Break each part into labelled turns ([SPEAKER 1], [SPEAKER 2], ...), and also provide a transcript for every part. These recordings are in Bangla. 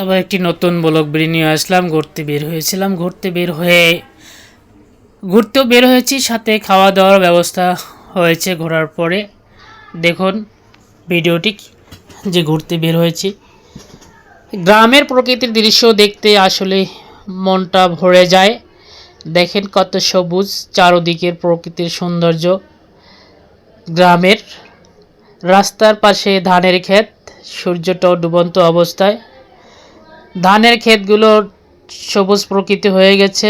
[SPEAKER 1] আবার একটি নতুন ব্লগ ভিডিও নিয়ে আসলাম। ঘুরতেও বের হয়েছি, সাথে খাওয়া দাওয়ার ব্যবস্থা হয়েছে ঘোরার পরে। দেখুন ভিডিওটি, যে ঘুরতে বের হয়েছি। গ্রামের প্রকৃতির দৃশ্য দেখতে আসলে মনটা ভরে যায়। দেখেন কত সবুজ, চারদিকের প্রকৃতির সৌন্দর্য। গ্রামের রাস্তার পাশে ধানের ক্ষেত, সূর্যটাও ডুবন্ত অবস্থায়। ধানের ক্ষেতগুলো সবুজ প্রকৃতি হয়ে গেছে,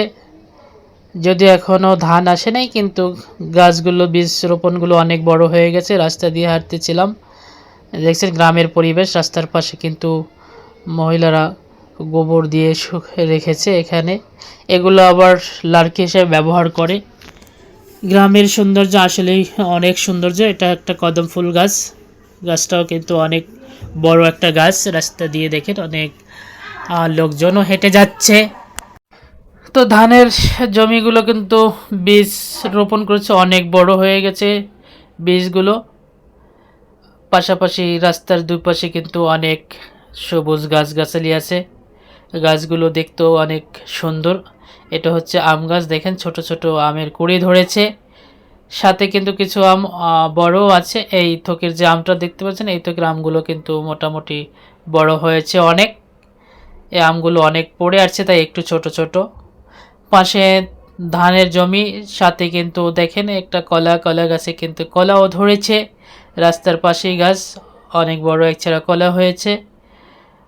[SPEAKER 1] যদিও এখনও ধান আসে নাই, কিন্তু গাছগুলো, বীজ রোপণগুলো অনেক বড় হয়ে গেছে। রাস্তা দিয়ে হাঁটতেছিলাম, দেখছেন গ্রামের পরিবেশ। রাস্তার পাশে কিন্তু মহিলারা গোবর দিয়ে রেখেছে এখানে, এগুলো আবার লার্কি হিসেবে ব্যবহার করে। গ্রামের সৌন্দর্য আসলেই অনেক সৌন্দর্য। এটা একটা কদম ফুল গাছ, গাছটাও কিন্তু অনেক বড় একটা গাছ। রাস্তা দিয়ে দেখেন অনেক লোকজনও হেঁটে যাচ্ছে। তো ধানের জমিগুলো কিন্তু বীজ রোপণ করেছে, অনেক বড় হয়ে গেছে বীজগুলো। পাশাপাশি রাস্তার দুই পাশে কিন্তু অনেক সবুজ গাছগাছালি আছে, গাছগুলো দেখতেও অনেক সুন্দর। এটা হচ্ছে আম গাছ, দেখেন ছোট ছোট আমের কুড়ি ধরেছে, সাথে কিন্তু কিছু আম বড়ও আছে। এই থোকের যে আমটা দেখতে পাচ্ছেন, এই থোকের আমগুলো কিন্তু মোটামুটি বড় হয়েছে অনেক। এই আমগুলো অনেক পড়ে আসছে, তাই একটু ছোট ছোট। পাশে ধানের জমি, সাথে কিন্তু দেখেন একটা কলা গাছে কিন্তু কলাও ধরেছে। রাস্তার পাশেই গাছ, অনেক বড় এক ছাড়া কলা হয়েছে।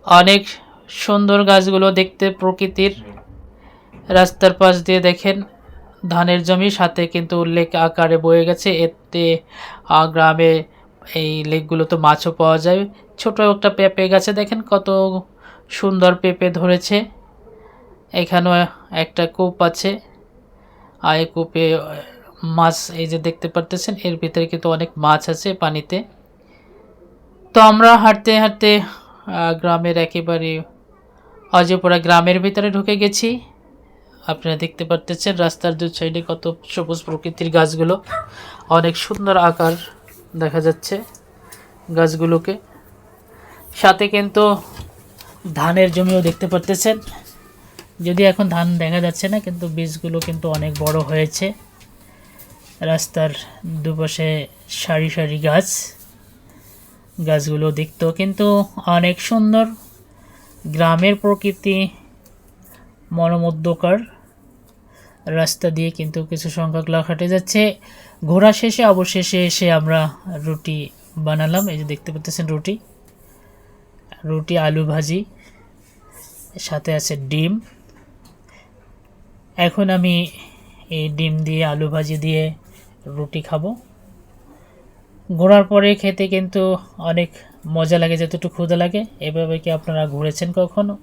[SPEAKER 1] অনেক সুন্দর গাছগুলো দেখতে প্রকৃতির। রাস্তার পাশ দিয়ে দেখেন ধানের জমি, সাথে কিন্তু লেক আকারে বয়ে গেছে। এতে গ্রামে এই লেকগুলো তো মাছও পাওয়া যায়। ছোট একটা পেঁপে গাছে দেখেন কত সুন্দর পেঁপে ধরেছে। এখানেও একটা কূপ আছে, আর এই কূপে মাছ, এই যে দেখতে পারতেছেন, এর ভিতরে কিন্তু অনেক মাছ আছে পানিতে। তো আমরা হাঁটতে হাঁটতে গ্রামের একেবারে অজয়পুরা গ্রামের ভিতরে ঢুকে গেছি। আপনারা দেখতে পারতেছেন রাস্তার দু সাইডে কত সবুজ প্রকৃতির গাছগুলো, অনেক সুন্দর আকার দেখা যাচ্ছে গাছগুলোকে। সাথে কিন্তু ধানের জমিও দেখতে পারতেছেন, যদি এখন ধান দেখা যাচ্ছে না, কিন্তু বীজগুলো কিন্তু অনেক বড় হয়েছে। রাস্তার দুপাশে সারি সারি গাছ, গাছগুলো দেখতেও কিন্তু অনেক সুন্দর। গ্রামের প্রকৃতি মনোমুগ্ধকর। রাস্তা দিয়ে কিন্তু কিছু সংখ্যক লোক হেঁটে যাচ্ছে। ঘোরা শেষে অবশেষে এসে আমরা রুটি বানালাম। এই যে দেখতে পাচ্ছেন রুটি আলু ভাজি, সাথে আছে ডিম। এখন আমি এই ডিম দিয়ে আলু ভাজি দিয়ে রুটি খাবো। ঘোরার পরে খেতে কিন্তু অনেক মজা লাগে, যতটুকু ক্ষুধা লাগে। এভাবে কি আপনারা ঘুরেছেন কখনো?